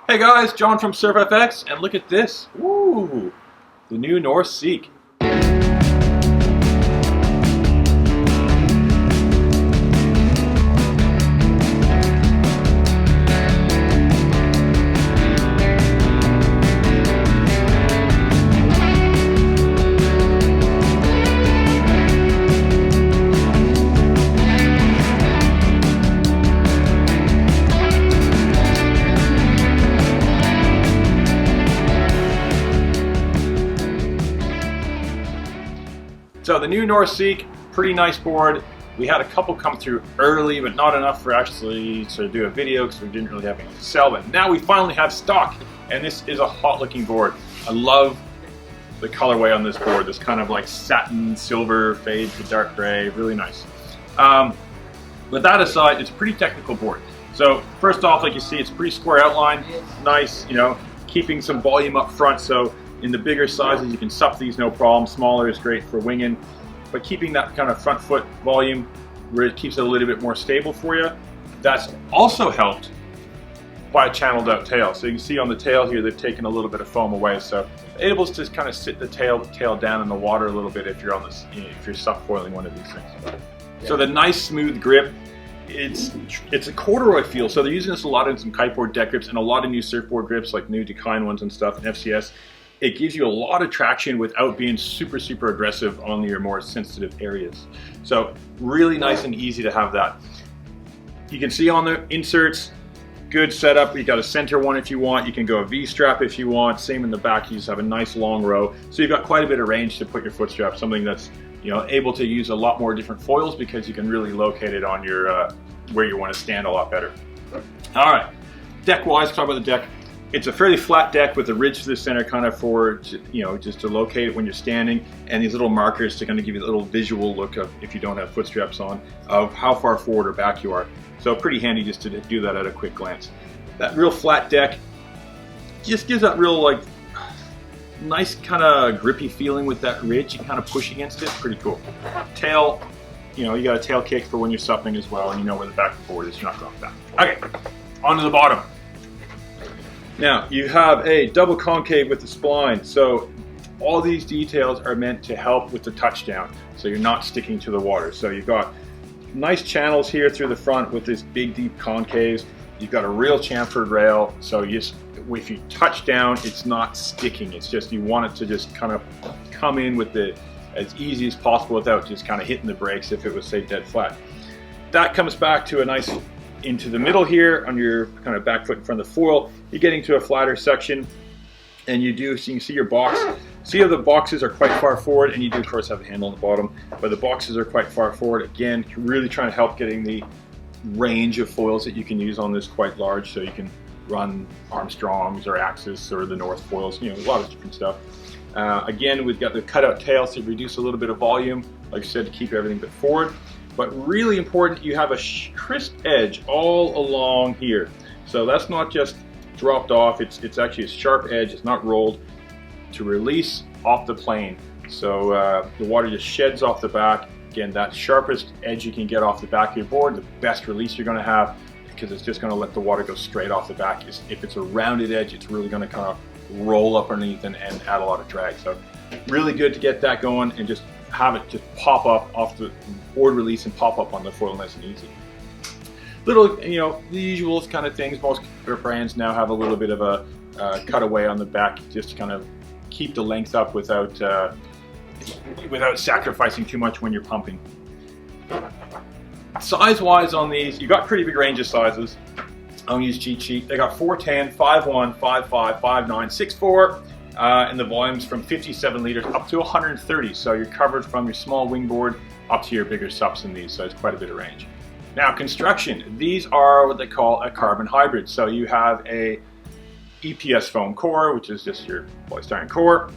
Hey guys, John from SurfFX, and look at this. Woo! The new North Seek. So the new North Seek, pretty nice board. We had a couple come through early, but not enough for actually to do a video because we didn't really have anything to sell. But now we finally have stock, and this is a hot looking board. I love the colorway on this board. This kind of like satin silver fade to dark gray, really nice. With that aside, it's a pretty technical board. So first off, like you see, it's pretty square outline, nice, you know, keeping some volume up front. So in the bigger sizes, you can sup these no problem. Smaller is great for winging, but keeping that kind of front foot volume where it keeps it a little bit more stable for you. That's also helped by a channeled out tail. So you can see on the tail here, they've taken a little bit of foam away. So able to just kind of sit the tail down in the water a little bit if you're on this, you know, if you're sup foiling one of these things. So the nice smooth grip. It's a corduroy feel, so they're using this a lot in some kiteboard deck grips and a lot of new surfboard grips, like new Decline ones and stuff, and FCS. It gives you a lot of traction without being super aggressive on your more sensitive areas. So really nice and easy to have that. You can see on the inserts, good setup. You got a center one if you want. You can go a V-strap if you want. Same in the back, you just have a nice long row. So you've got quite a bit of range to put your foot strap, something that's, you know, able to use a lot more different foils because you can really locate it on your where you want to stand a lot better. All right, deck-wise, talk about the deck. It's a fairly flat deck with a ridge to the center, kind of for, you know, just to locate it when you're standing, and these little markers to kind of give you a little visual look of, if you don't have foot straps on, of how far forward or back you are. So pretty handy just to do that at a quick glance. That real flat deck just gives that real, like, nice kind of grippy feeling with that ridge. You kind of push against it, pretty cool. Tail, you know, you got a tail kick for when you're supping as well, and you know where the back of the board is, you're not going back and forth. Okay, on to the bottom. Now, you have a double concave with the spline, so all these details are meant to help with the touchdown, so you're not sticking to the water. So you've got nice channels here through the front with this big deep concaves. You've got a real chamfered rail, so if you touch down, it's not sticking. It's just, you want it to just kind of come in with it as easy as possible without just kind of hitting the brakes if it was, say, dead flat. That comes back to a nice into the middle here on your kind of back foot in front of the foil. You're getting to a flatter section, and so you can see your box. See how the boxes are quite far forward, and you do of course have a handle on the bottom, but the boxes are quite far forward. Again, really trying to help getting the range of foils that you can use on this quite large, so you can run Armstrongs or Axis or the North foils, you know, a lot of different stuff. Again, we've got the cutout tail to reduce a little bit of volume, like I said, to keep everything a bit forward. But really important, you have a crisp edge all along here. So that's not just dropped off, it's actually a sharp edge, it's not rolled, to release off the plane. So the water just sheds off the back. Again, that sharpest edge you can get off the back of your board, the best release you're gonna have, because it's just gonna let the water go straight off the back. If it's a rounded edge, it's really gonna kind of roll up underneath and add a lot of drag. So really good to get that going and just have it just pop up off the board release and pop up on the foil nice and easy. Little, you know, the usual kind of things. Most brands now have a little bit of a cutaway on the back just to kind of keep the length up without sacrificing too much when you're pumping. Size-wise on these, you got pretty big range of sizes. I'll use cheat sheet. They got 410, 5.1, 5.5, 5.9, 6.4. And the volume's from 57 liters up to 130, so you're covered from your small wingboard up to your bigger sups in these, so it's quite a bit of range. Now, construction, these are what they call a carbon hybrid. So you have a EPS foam core, which is just your polystyrene core,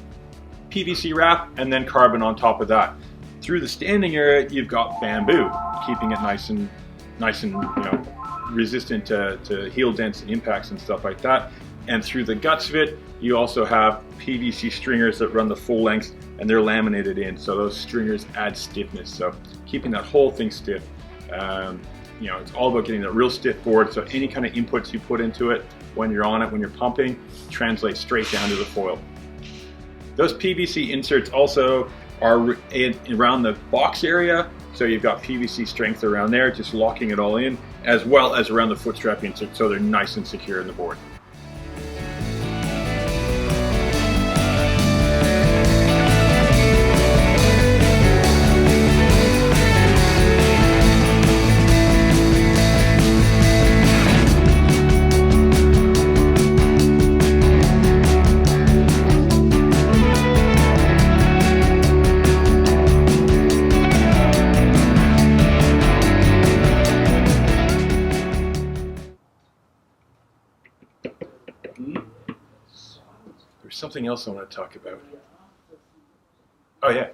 PVC wrap, and then carbon on top of that. Through the standing area, you've got bamboo, keeping it nice and you know, resistant to heel dents and impacts and stuff like that. And through the guts of it, you also have PVC stringers that run the full length, and they're laminated in, so those stringers add stiffness. So keeping that whole thing stiff. You know, it's all about getting that real stiff board, so any kind of inputs you put into it, when you're on it, when you're pumping, translates straight down to the foil. Those PVC inserts also are around the box area, so you've got PVC strength around there, just locking it all in, as well as around the foot strap insert, so they're nice and secure in the board. There's something else I want to talk about. Oh yeah.